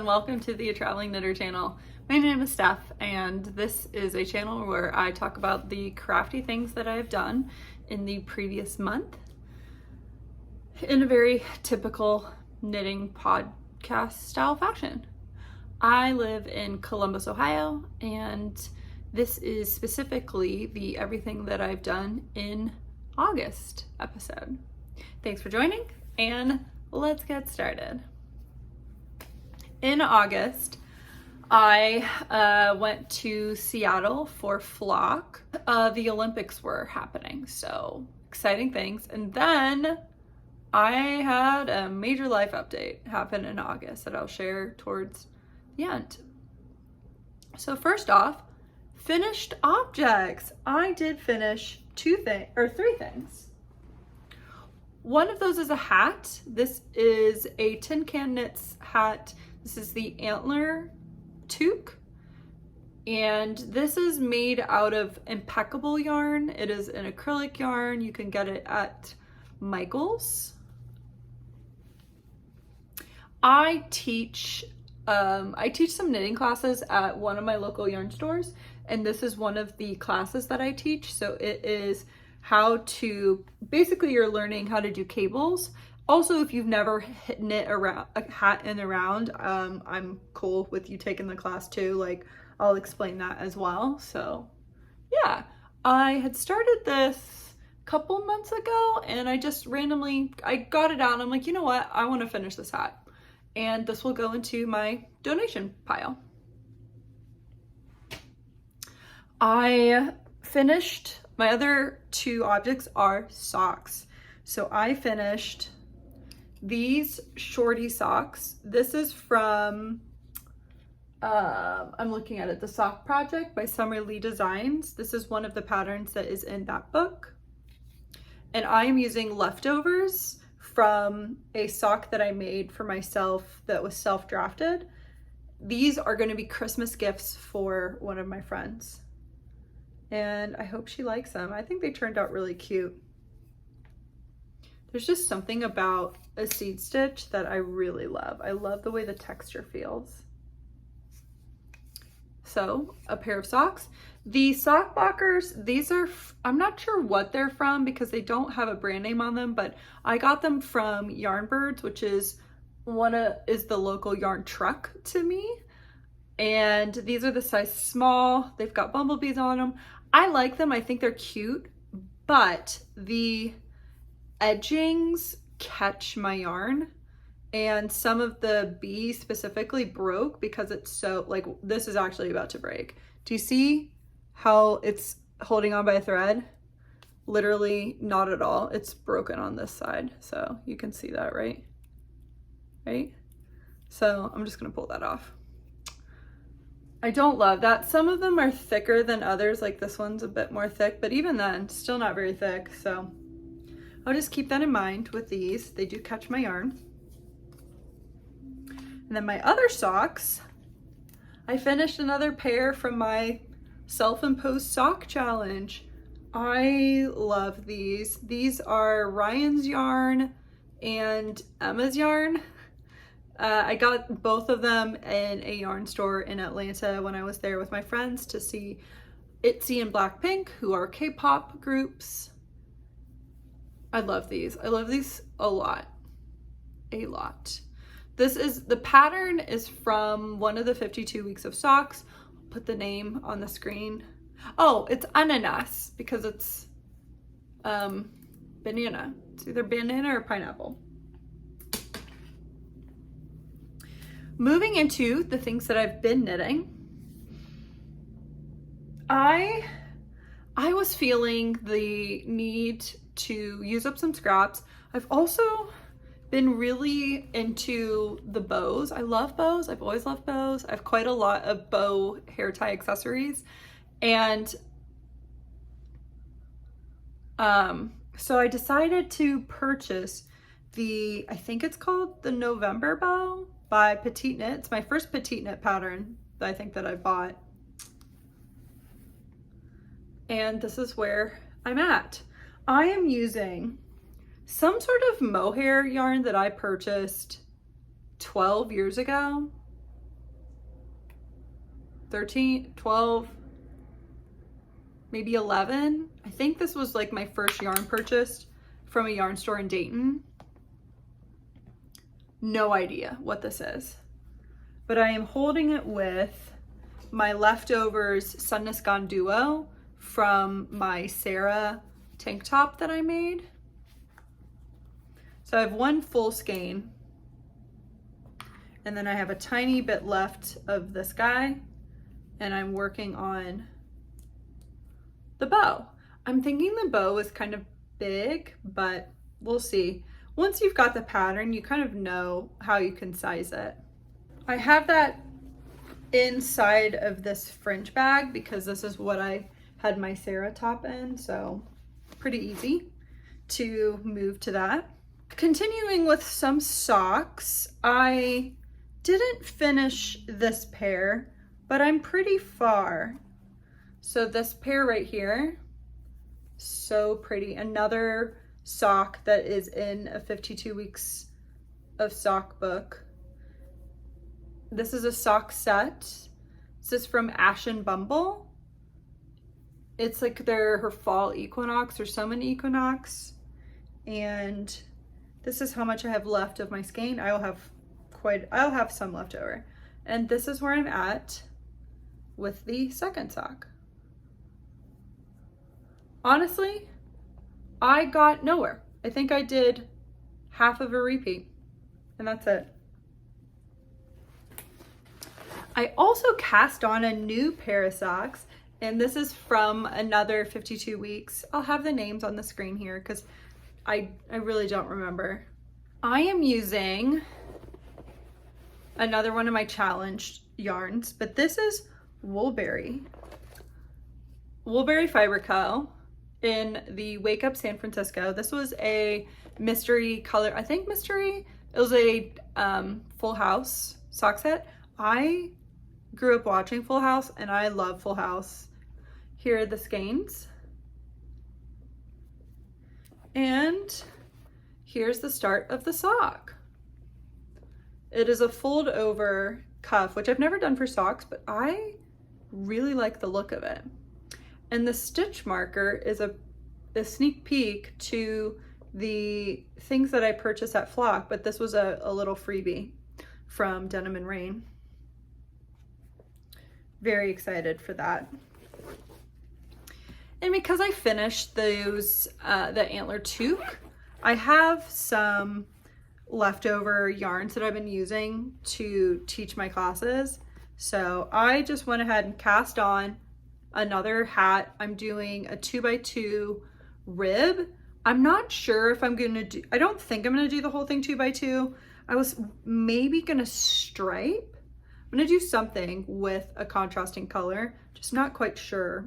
welcome to the Traveling Knitter channel. My name is Steph, and this is a channel where I talk about the crafty things that I've done in the previous month in a very typical knitting podcast style fashion. I live in Columbus, Ohio, and this is specifically the everything that I've done in August episode. Thanks for joining, and let's get started. In August, I went to Seattle for Flock. The Olympics were happening, so exciting things. And then I had a major life update happen in August that I'll share towards the end. So first off, finished objects. I did finish three things. One of those is a hat. This is a Tin Can Knits hat. This is the antler toque, and this is made out of impeccable yarn. It is an acrylic yarn. You can get it at Michael's. I teach some knitting classes at one of my local yarn stores, and this is one of the classes that I teach. So it is how to, basically you're learning how to do cables. Also, if you've never knit a hat in a round, I'm cool with you taking the class too. Like, I'll explain that as well. So yeah, I had started this a couple months ago, and I just randomly, I got it out and I'm like, you know what? I want to finish this hat. And this will go into my donation pile. I finished, my other two objects are socks. So I finished these shorty socks. This is from, I'm looking at it, The Sock Project by Summer Lee Designs. This is one of the patterns that is in that book. And I am using leftovers from a sock that I made for myself that was self-drafted. These are going to be Christmas gifts for one of my friends, and I hope she likes them. I think they turned out really cute. There's just something about a seed stitch that I really love. I love the way the texture feels. So, a pair of socks. The sock blockers, these are, I'm not sure what they're from because they don't have a brand name on them, but I got them from Yarnbirds, which is the local yarn truck to me. And these are the size small. They've got bumblebees on them. I like them. I think they're cute, but the edgings catch my yarn, and some of the bees specifically broke because it's so, like, this is actually about to break. Do you see how it's holding on by a thread? Literally not at all. It's broken on this side, so you can see that, right? So I'm just gonna pull that off. I don't love that. Some of them are thicker than others, like this one's a bit more thick, but even then, still not very thick, so I'll just keep that in mind with these. They do catch my yarn. And then my other socks, I finished another pair from my self-imposed sock challenge. I love these. These are Ryan's yarn and Emma's yarn. I got both of them in a yarn store in Atlanta when I was there with my friends to see ITZY and Blackpink, who are K-pop groups. I love these. I love these a lot. The pattern is from one of the 52 weeks of socks. I'll put the name on the screen. Oh, it's ananas because it's banana. It's either banana or pineapple. Moving into the things that I've been knitting, I was feeling the need to use up some scraps. I've also been really into the bows. I love bows. I've always loved bows. I have quite a lot of bow hair tie accessories. And so I decided to purchase I think it's called the November bow by Petite Knit. It's my first Petite Knit pattern that I think that I bought. And this is where I'm at. I am using some sort of mohair yarn that I purchased 12 years ago. 13, 12, maybe 11. I think this was like my first yarn purchased from a yarn store in Dayton. No idea what this is, but I am holding it with my leftovers Sunness Gone Duo from my Sarah tank top that I made. So I have one full skein, and then I have a tiny bit left of this guy, and I'm working on the bow. I'm thinking the bow is kind of big, but we'll see. Once you've got the pattern, you kind of know how you can size it. I have that inside of this fringe bag because this is what I had my Sarah top in, so pretty easy to move to that. Continuing with some socks, I didn't finish this pair, but I'm pretty far. So this pair right here, so pretty. Another sock that is in a 52 weeks of sock book. This is a sock set. This is from Ashen Bumble. It's like her fall equinox or summer equinox. And this is how much I have left of my skein. I'll have some left over. And this is where I'm at with the second sock. Honestly, I got nowhere. I think I did half of a repeat, and that's it. I also cast on a new pair of socks, and this is from another 52 weeks. I'll have the names on the screen here because I really don't remember. I am using another one of my challenged yarns, but this is Woolberry Fiber Co. in the Wake Up San Francisco. This was a mystery color, I think mystery. It was a Full House sock set. I grew up watching Full House and I love Full House. Here are the skeins. And here's the start of the sock. It is a fold over cuff, which I've never done for socks, but I really like the look of it. And the stitch marker is a sneak peek to the things that I purchased at Flock, but this was a little freebie from Denim and Rain. Very excited for that. And because I finished those, the antler toque, I have some leftover yarns that I've been using to teach my classes. So I just went ahead and cast on another hat. I'm doing a 2x2 rib. I'm not sure if I'm gonna do, I don't think I'm gonna do the whole thing 2x2. I was maybe gonna stripe. I'm gonna do something with a contrasting color, just not quite sure.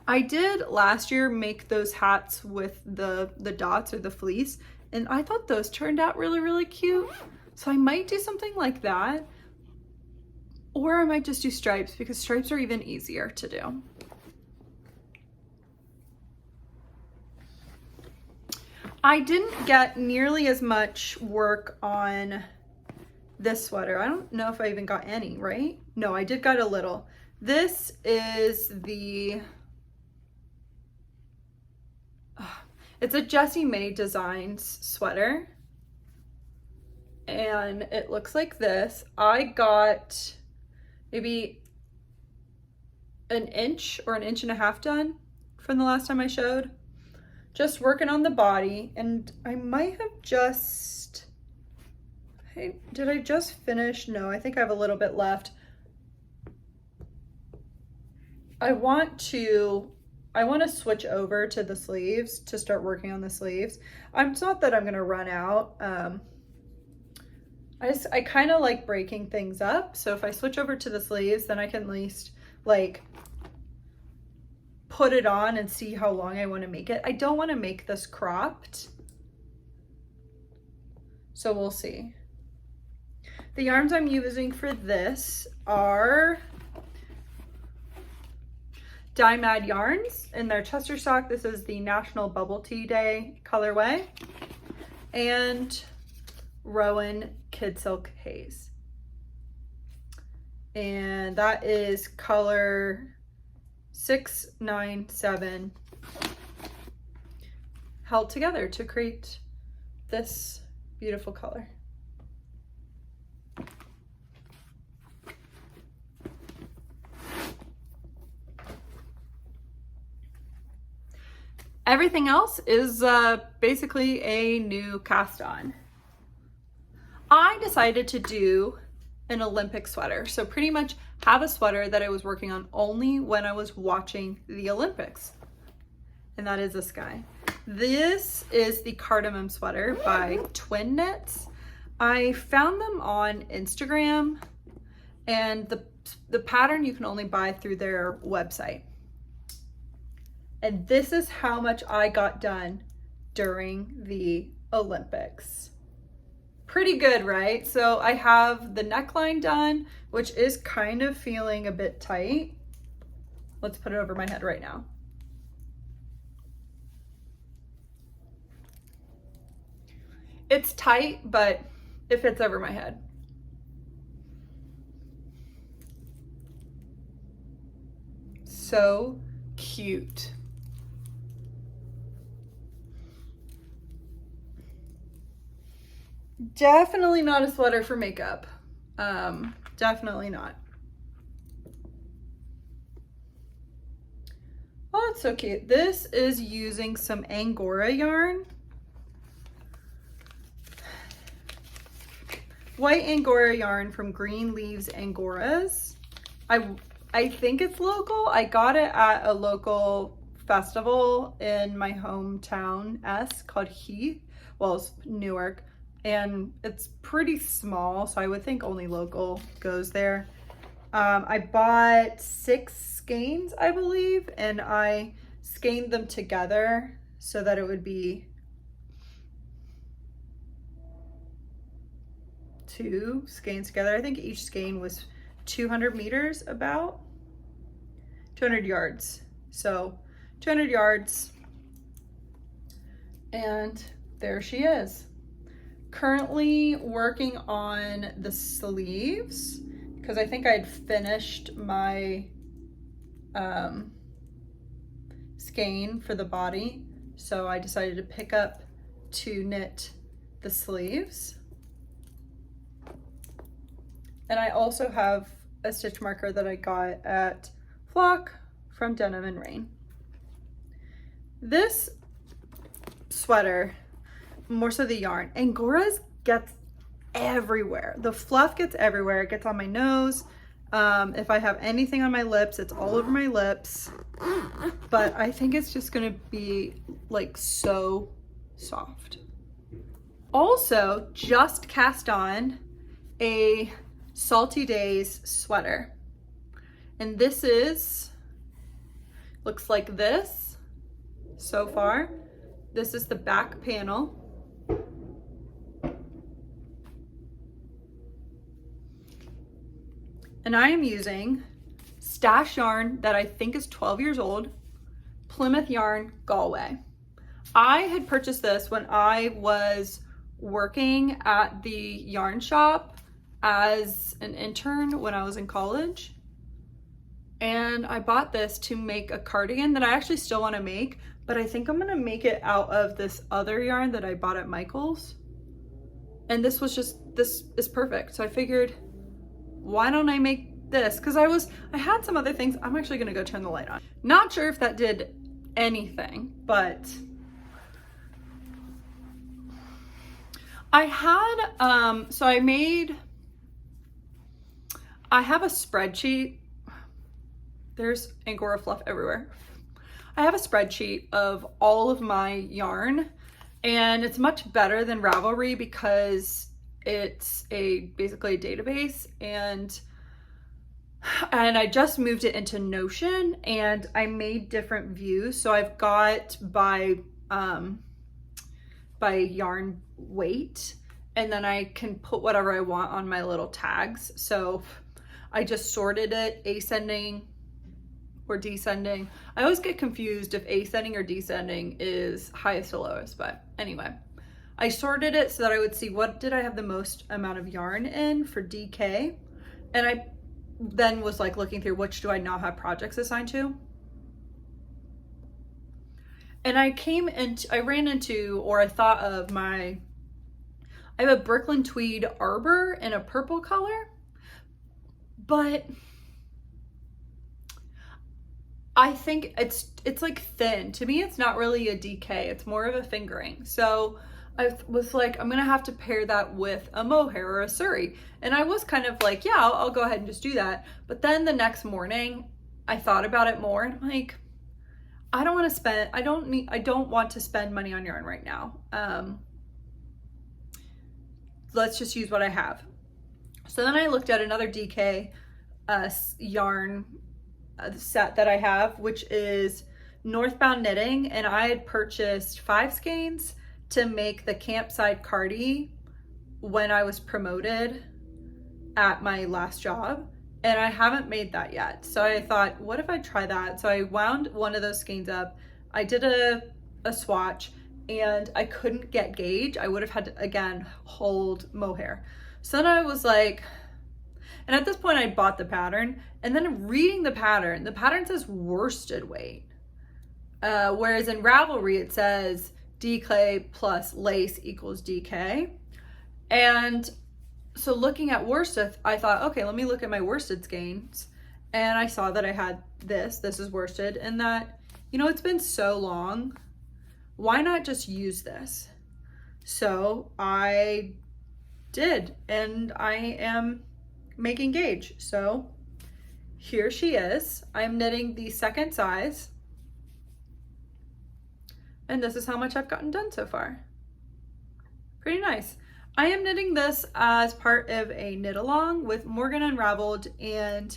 I did last year make those hats with the dots or the fleece, and I thought those turned out really, really cute. So I might do something like that, or I might just do stripes because stripes are even easier to do. I didn't get nearly as much work on this sweater. I don't know if I even got any, right? No, I did got a little. This is the, it's a Jessie May Designs sweater. And it looks like this. I got maybe an inch or an inch and a half done from the last time I showed. Just working on the body, and I might have just, hey, did I just finish? No, I think I have a little bit left. I want to switch over to the sleeves to start working on the sleeves. It's not that I'm gonna run out. I kind of like breaking things up. So if I switch over to the sleeves, then I can at least like put it on and see how long I want to make it. I don't want to make this cropped, so we'll see. The yarns I'm using for this are Dye Mad yarns in their Chester sock. This is the National Bubble Tea Day colorway, and Rowan Kid Silk Haze. and that is color 697 held together to create this beautiful color. Everything else is basically a new cast on. I decided to do an Olympic sweater. So pretty much have a sweater that I was working on only when I was watching the Olympics. And that is this guy. This is the Cardamom sweater by Twin Knits. I found them on Instagram, and the pattern you can only buy through their website. And this is how much I got done during the Olympics. Pretty good, right? So I have the neckline done, which is kind of feeling a bit tight. Let's put it over my head right now. It's tight, but it fits over my head. So cute. Definitely not a sweater for makeup. Definitely not. Oh, it's so cute. This is using some Angora yarn. White Angora yarn from Green Leaves Angoras. I think it's local. I got it at a local festival in my hometown called Heath. Well, it's Newark. And it's pretty small, so I would think only local goes there. I bought 6 skeins, I believe, and I skeined them together so that it would be 2 skeins together. I think each skein was 200 meters, about 200 yards. So 200 yards, and there she is. Currently working on the sleeves because I think I'd finished my skein for the body, so I decided to pick up to knit the sleeves. And I also have a stitch marker that I got at Flock from Denim and Rain. This sweater, more so the yarn, Angoras gets everywhere. The fluff gets everywhere. It gets on my nose. If I have anything on my lips, it's all over my lips. But I think it's just gonna be like so soft. Also, just cast on a Salty Days sweater. And this looks like this so far. This is the back panel. And I am using Stash yarn that I think is 12 years old, Plymouth yarn, Galway. I had purchased this when I was working at the yarn shop as an intern when I was in college. And I bought this to make a cardigan that I actually still want to make, but I think I'm gonna make it out of this other yarn that I bought at Michael's. And this is perfect. So I figured, why don't I make this? Because I had some other things. I'm actually gonna go turn the light on. Not sure if that did anything, but I had, so I have a spreadsheet. There's Angora fluff everywhere. I have a spreadsheet of all of my yarn, and it's much better than Ravelry because it's basically a database, and I just moved it into Notion, and I made different views. So I've got by yarn weight, and then I can put whatever I want on my little tags. So I just sorted it ascending or descending. I always get confused if ascending or descending is highest to lowest, but anyway, I sorted it so that I would see what did I have the most amount of yarn in for DK, and I then was like looking through which do I not have projects assigned to. And I ran into, or I thought of I have a Brooklyn tweed arbor in a purple color, but I think it's like thin. To me, it's not really a DK. It's more of a fingering. So I was like, I'm gonna have to pair that with a mohair or a Surrey. And I was kind of like, yeah, I'll go ahead and just do that. But then the next morning, I thought about it more, and I'm like, I don't want to spend money on yarn right now. Let's just use what I have. So then I looked at another DK yarn set that I have, which is Northbound Knitting, and I had purchased 5 skeins to make the campsite cardie when I was promoted at my last job, and I haven't made that yet. So I thought, what if I try that? So I wound one of those skeins up. I did a swatch, and I couldn't get gauge. I would have had to, again, hold mohair. So then I was like, and at this point I bought the pattern, and then reading the pattern says worsted weight. Whereas in Ravelry it says DK plus lace equals DK. And so looking at worsted, I thought, okay, let me look at my worsted skeins. And I saw that I had this is worsted, and that, you know, it's been so long, why not just use this? So I did, and I am making gauge. So here she is. I'm knitting the second size, and this is how much I've gotten done so far. Pretty nice. I am knitting this as part of a knit along with Morgan Unraveled and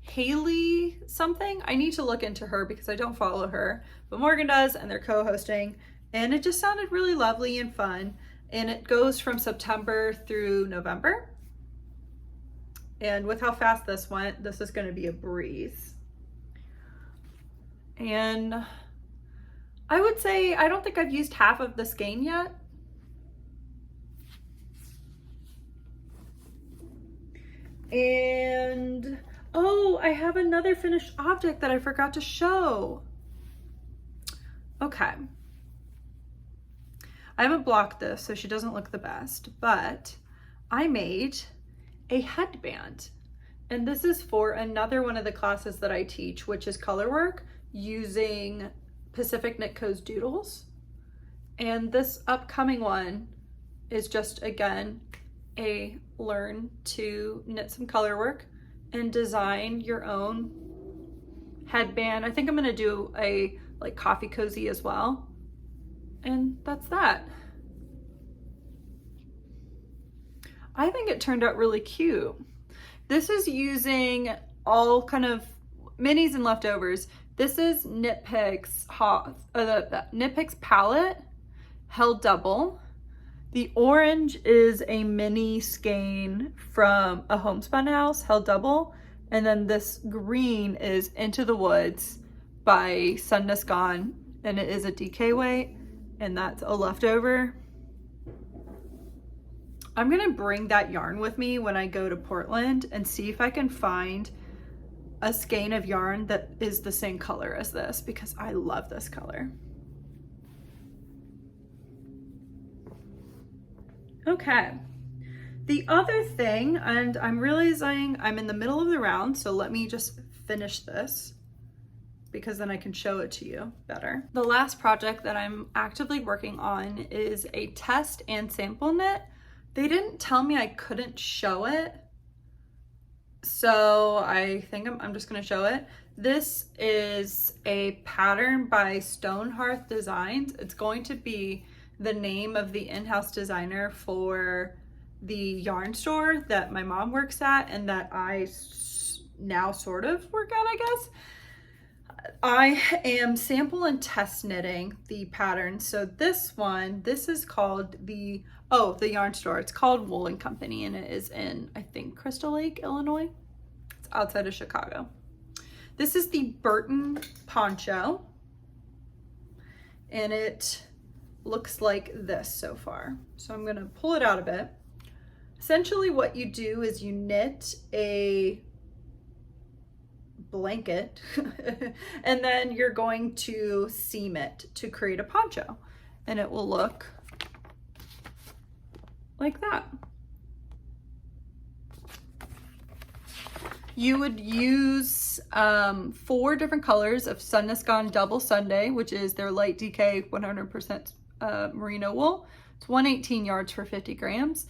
Haley something. I need to look into her because I don't follow her, but Morgan does, and they're co-hosting, and it just sounded really lovely and fun. And it goes from September through November. And with how fast this went, this is going to be a breeze. And I would say, I don't think I've used half of the skein yet. And, oh, I have another finished object that I forgot to show. Okay. I haven't blocked this, so she doesn't look the best, but I made a headband. And this is for another one of the classes that I teach, which is color work using Pacific Knit Co's doodles. And this upcoming one is just, again, a learn to knit some color work and design your own headband. I think I'm gonna do a like coffee cozy as well. And that's that. I think it turned out really cute. This is using all kind of minis and leftovers. This is Knit Picks Knit Picks palette held double. The orange is a mini skein from a homespun house held double, and then this green is Into the Woods by Sundness Gone, and it is a DK weight, and that's a leftover. I'm gonna bring that yarn with me when I go to Portland and see if I can find a skein of yarn that is the same color as this, because I love this color. Okay, the other thing, and I'm realizing I'm in the middle of the round, so let me just finish this because then I can show it to you better. The last project that I'm actively working on is a test and sample knit. They didn't tell me I couldn't show it, so I think I'm just gonna show it. This is a pattern by Stonehearth Designs. It's going to be the name of the in-house designer for the yarn store that my mom works at and that I now sort of work at, I guess. I am sample and test knitting the pattern. So this is called the yarn store. It's called Wool and Company, and it is in, I think, Crystal Lake, Illinois. It's outside of Chicago. This is the Burton poncho, and it looks like this so far. So I'm gonna pull it out a bit. Essentially what you do is you knit a blanket and then you're going to seam it to create a poncho, and it will look like that. You would use 4 different colors of Sun Gone Double Sunday, which is their light DK 100% merino wool. It's 118 yards for 50 grams.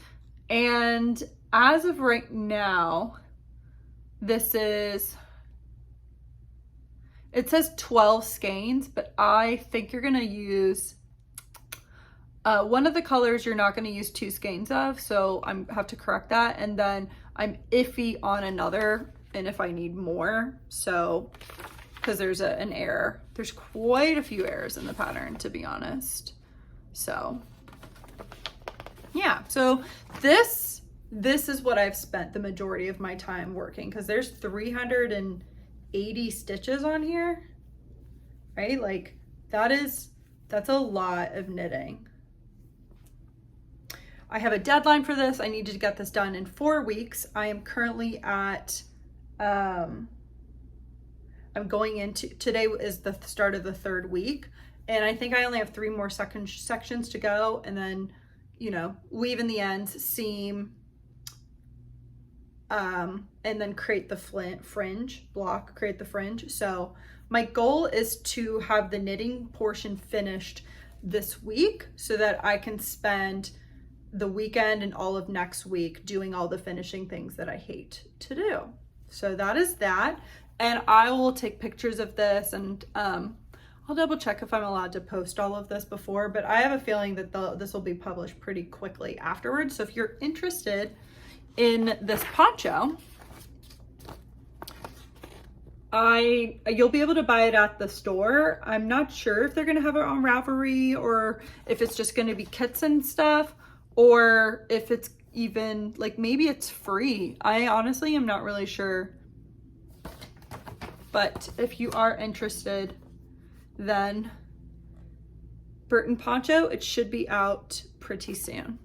And as of right now, this is, it says 12 skeins, but I think you're gonna use one of the colors you're not gonna use 2 skeins of, so I have to correct that. And then I'm iffy on another, and if I need more, so, because there's an error. There's quite a few errors in the pattern, to be honest. So, yeah, so this is what I've spent the majority of my time working, because there's 380 stitches on here, right? Like, that's a lot of knitting. I have a deadline for this. I need to get this done in 4 weeks. I am currently at, I'm going into, today is the start of the 3rd week. And I think I only have 3 more sections to go. And then, you know, weave in the ends, seam, and then create the fringe block, create the fringe. So my goal is to have the knitting portion finished this week so that I can spend the weekend and all of next week doing all the finishing things that I hate to do. So that is that. And I will take pictures of this, and I'll double check if I'm allowed to post all of this before, but I have a feeling that this will be published pretty quickly afterwards. So if you're interested in this poncho, you'll be able to buy it at the store. I'm not sure if they're gonna have it on Ravelry or if it's just gonna be kits and stuff, or if it's even, like, maybe it's free. I honestly am not really sure. But if you are interested, then Burton Poncho, it should be out pretty soon.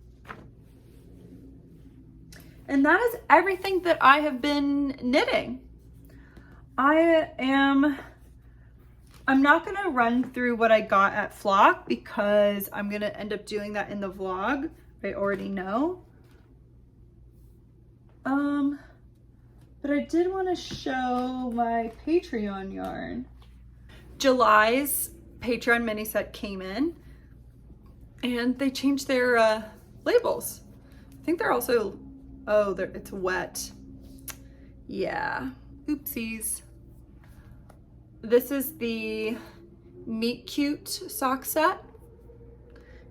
And that is everything that I have been knitting. I'm not gonna run through what I got at Flock because I'm gonna end up doing that in the vlog. I already know. But I did want to show my Patreon yarn. July's Patreon mini set came in, and they changed their labels. I think they're also, oh, it's wet. Yeah, oopsies. This is the Meet Cute sock set.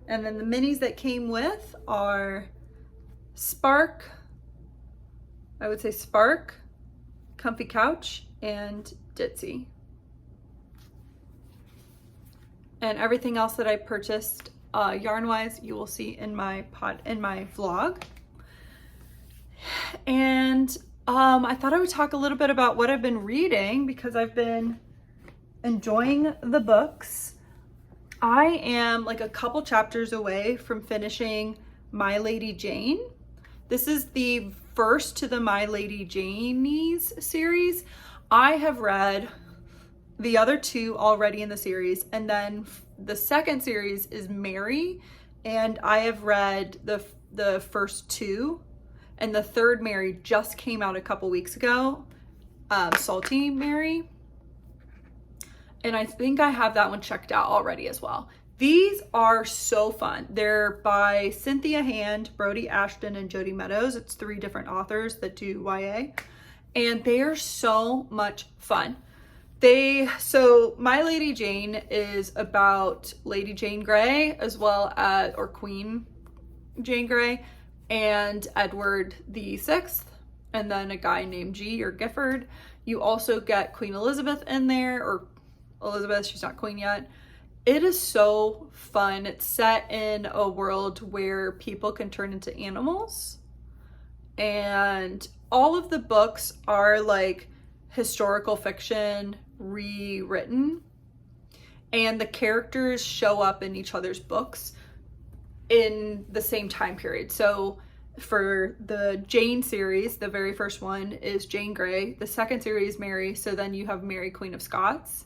And then the minis that came with are Spark, I would say Spark, Comfy Couch, and Ditzy. And everything else that I purchased yarn-wise, you will see in my vlog. And I thought I would talk a little bit about what I've been reading because I've been enjoying the books. I am like a couple chapters away from finishing My Lady Jane. This is the first to the My Lady Janie's series. I have read the other 2 already in the series, and then the second series is Mary, and I have read the first 2, and the third Mary just came out a couple weeks ago, Salty Mary. And I think I have that one checked out already as well. These are so fun. They're by Cynthia Hand, Brody Ashton, and Jody Meadows. It's 3 different authors that do YA. And they are so much fun. So My Lady Jane is about Lady Jane Grey as well as, or Queen Jane Grey, and Edward VI, and then a guy named G or Gifford. You also get Queen Elizabeth in there, or Elizabeth, she's not queen yet. It is so fun. It's set in a world where people can turn into animals, and all of the books are like historical fiction rewritten, and the characters show up in each other's books in the same time period. So For the Jane series, the very first one is Jane Grey. The second series, Mary. So then you have Mary, Queen of Scots.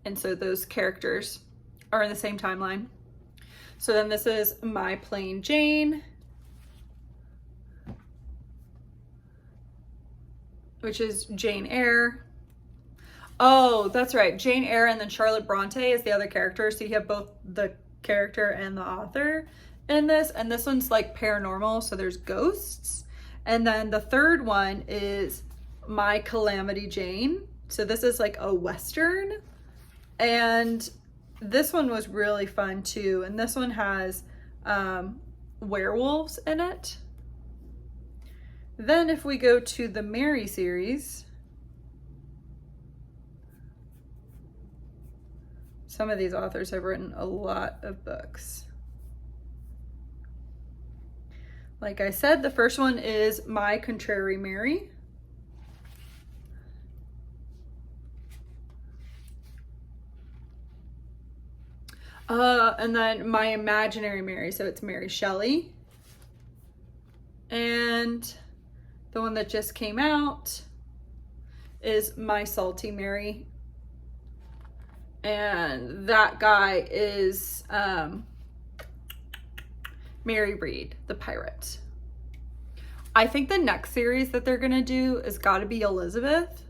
And so those characters are in the same timeline. So then this is my plain Jane, which is Jane Eyre. Oh, that's right. Jane Eyre, and then Charlotte Bronte is the other character. So you have both the character and the author in this. And this one's like paranormal, so there's ghosts. And then the third one is My Calamity Jane. So this is like a Western. And this one was really fun too. And this one has werewolves in it. Then if we go to the Mary series, some of these authors have written a lot of books. Like I said, the first one is My Contrary Mary. And then My Imaginary Mary, so it's Mary Shelley. And the one that just came out is My Salty Mary. And that guy is Mary Read, the pirate. I think the next series that they're gonna do is gotta be Elizabeth,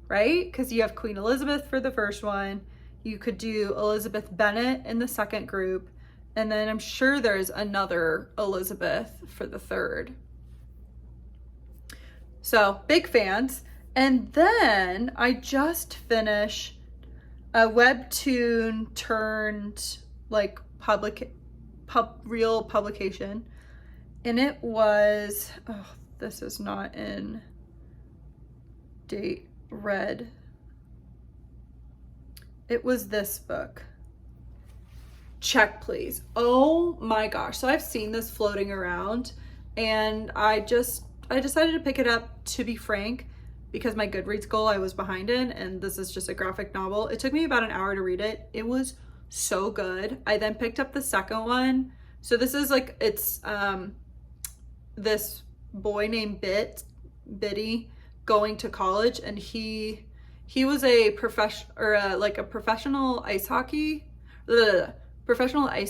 right? Because you have Queen Elizabeth for the first one. You could do Elizabeth Bennet in the second group. And then I'm sure there's another Elizabeth for the third. So big fans. And then I just finished a webtoon turned like real publication, and it was, oh, this is not in date read. It was this book. Check Please. Oh my gosh. So I've seen this floating around, and I decided to pick it up, to be frank, because my Goodreads goal I was behind in, and this is just a graphic novel. It took me about an hour to read it. It was so good. I then picked up the second one. So this is like, it's this boy named Biddy going to college, and he was a professional ice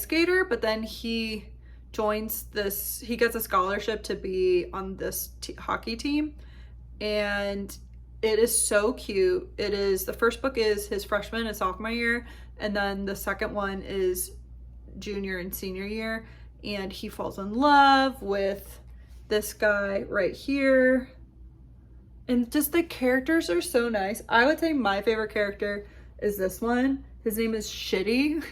skater, but then he joins this, he gets a scholarship to be on this hockey team. And it is so cute. It is, the first book is his freshman and sophomore year, and then the second one is junior and senior year, and he falls in love with this guy right here. And just the characters are so nice. I would say my favorite character is this one. His name is Shitty.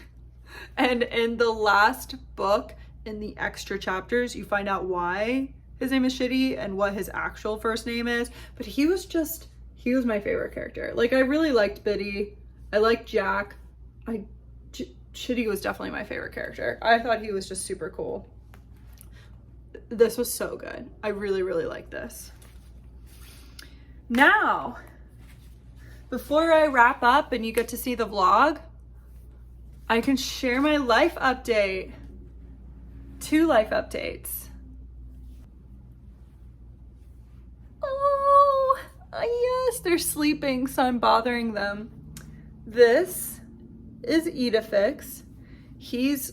And in the last book, in the extra chapters, you find out why his name is Shitty and what his actual first name is. But he was my favorite character. Like, I really liked Biddy. I liked Jack. Shitty was definitely my favorite character. I thought he was just super cool. This was so good. I really, really like this. Now, before I wrap up and you get to see the vlog, I can share my life update. 2 life updates. Oh, yes, they're sleeping, so I'm bothering them. This is Edifix. He's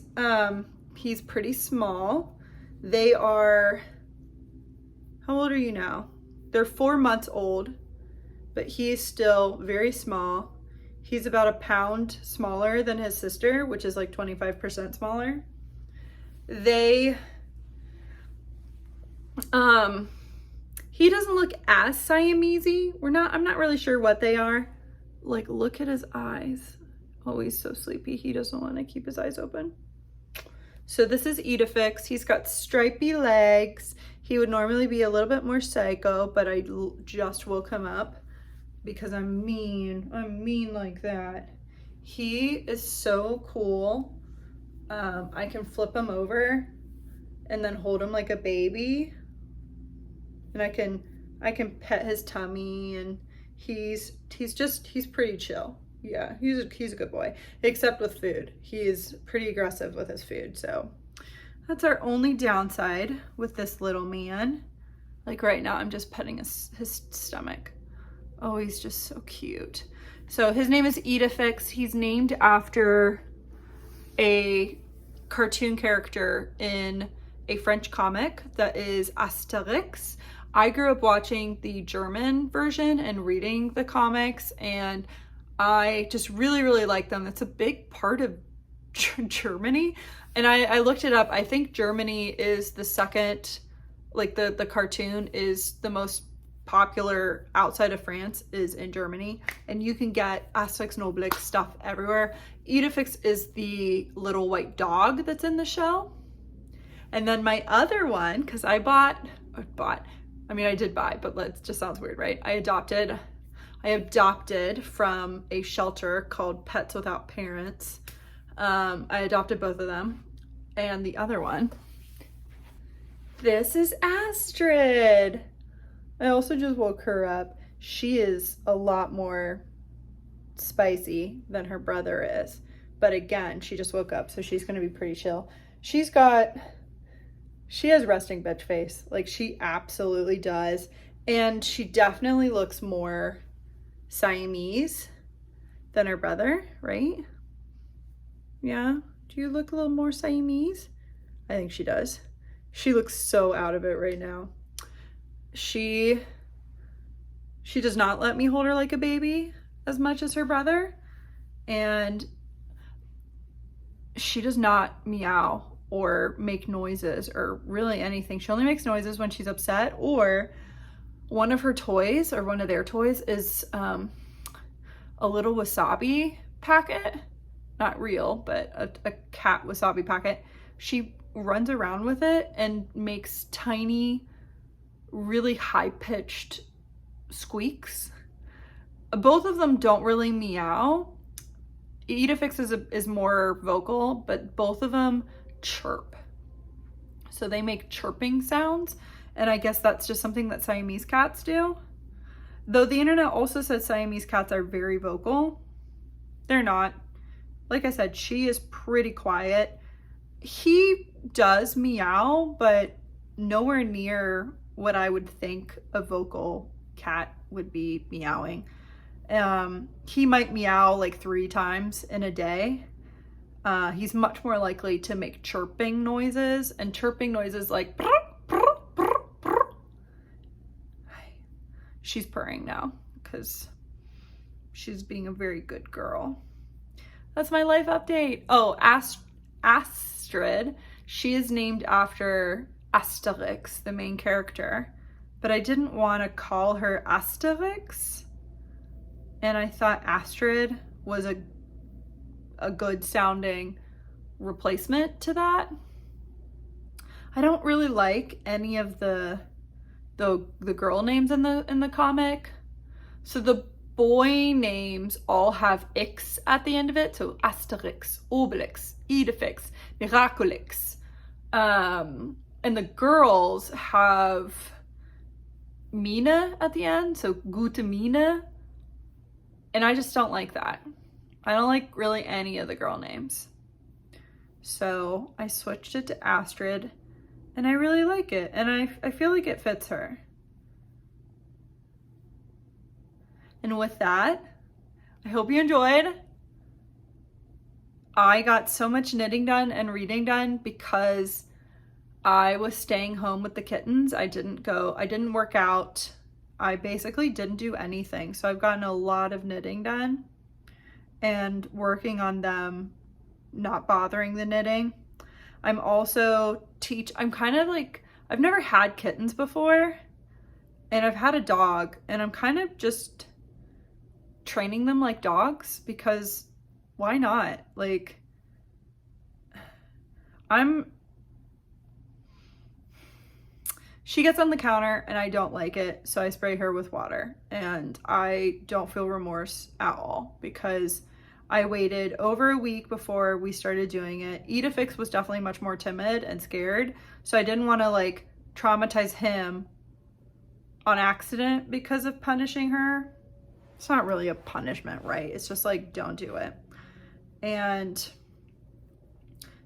pretty small. They are, how old are you now? They're 4 months old, but he's still very small. He's about a pound smaller than his sister, which is like 25% smaller. He doesn't look as Siamese-y. I'm not really sure what they are. Like, look at his eyes. Oh, he's so sleepy. He doesn't want to keep his eyes open. So this is Edifix. He's got stripy legs. He would normally be a little bit more psycho, but I just woke him up because I'm mean. I'm mean like that. He is so cool. I can flip him over and then hold him like a baby. And I can pet his tummy, and he's pretty chill. Yeah, he's a good boy, except with food. He is pretty aggressive with his food, so That's our only downside with this little man. Like right now, I'm just petting his stomach. Oh, he's just so cute. So his name is Edifix. He's named after a cartoon character in a French comic that is Asterix. I grew up watching the German version and reading the comics, and I just really, really like them. It's a big part of Germany. And I looked it up. I think Germany is the second, like the cartoon is the most popular outside of France is in Germany. And you can get Asterix and Obelix stuff everywhere. Edifix is the little white dog that's in the show. And then my other one, because I did buy, but it just sounds weird, right? I adopted from a shelter called Pets Without Parents. I adopted both of them. And the other one, this is Astrid. I also just woke her up. She is a lot more spicy than her brother is. But again, she just woke up, so she's gonna be pretty chill. She has resting bitch face. Like, she absolutely does. And she definitely looks more Siamese than her brother, right? Yeah? Do you look a little more Siamese? I think she does. She looks so out of it right now. She does not let me hold her like a baby as much as her brother. And she does not meow or make noises or really anything. She only makes noises when she's upset, or one of her toys, or one of their toys, is a little wasabi packet. Not real, but a cat wasabi packet. She runs around with it and makes tiny, really high-pitched squeaks. Both of them don't really meow. Edifix is more vocal, but both of them chirp. So they make chirping sounds, and I guess that's just something that Siamese cats do. Though the internet also says Siamese cats are very vocal. They're not. Like I said, she is pretty quiet. He does meow, but nowhere near what I would think a vocal cat would be meowing. He might meow like 3 times in a day. He's much more likely to make chirping noises, and chirping noises like she's purring now because she's being a very good girl. That's my life update. Oh, Astrid, she is named after Asterix, the main character, but I didn't want to call her Asterix, and I thought Astrid was a good sounding replacement to that. I don't really like any of the girl names in the comic. So the boy names all have X at the end of it. So Asterix, Obelix, Edifix, Miraculix. And the girls have Mine at the end. So Gute Mine. And I just don't like that. I don't like really any of the girl names. So I switched it to Astrid, and I really like it. And I feel like it fits her. And with that, I hope you enjoyed. I got so much knitting done and reading done because I was staying home with the kittens. I didn't work out. I basically didn't do anything. So I've gotten a lot of knitting done and working on them, not bothering the knitting. I'm also I'm kind of like, I've never had kittens before, and I've had a dog, and I'm kind of just training them like dogs because why not? Like, she gets on the counter and I don't like it, so I spray her with water, and I don't feel remorse at all because I waited over a week before we started doing it. Edifix was definitely much more timid and scared, so I didn't want to like traumatize him on accident because of punishing her. It's not really a punishment, right? It's just like, don't do it. And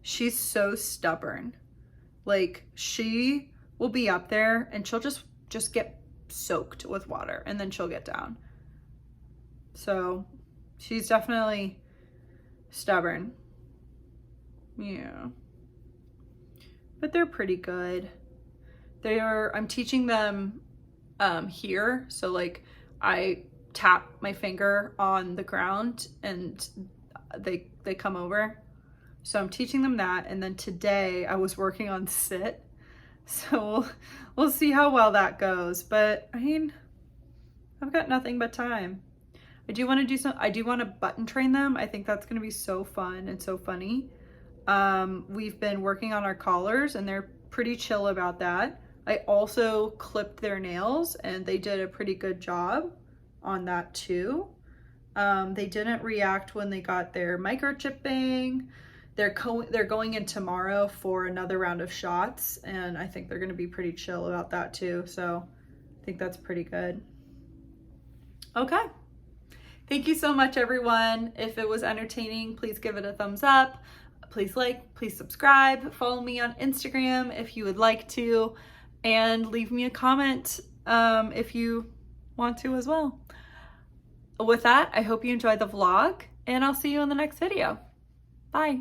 she's so stubborn. Like, she will be up there and she'll just get soaked with water and then she'll get down. So she's definitely stubborn. Yeah. But they're pretty good. I'm teaching them here. So like I tap my finger on the ground and they come over. So I'm teaching them that. And then today I was working on sit. So we'll see how well that goes. But I mean, I've got nothing but time. I do want to button train them. I think that's going to be so fun and so funny. We've been working on our collars and they're pretty chill about that. I also clipped their nails and they did a pretty good job on that too. They didn't react when they got their microchipping. They're going in tomorrow for another round of shots, and I think they're going to be pretty chill about that too. So I think that's pretty good. Okay. Thank you so much, everyone. If it was entertaining, please give it a thumbs up. Please like, please subscribe. Follow me on Instagram if you would like to, and leave me a comment if you want to as well. With that, I hope you enjoyed the vlog, and I'll see you in the next video. Bye.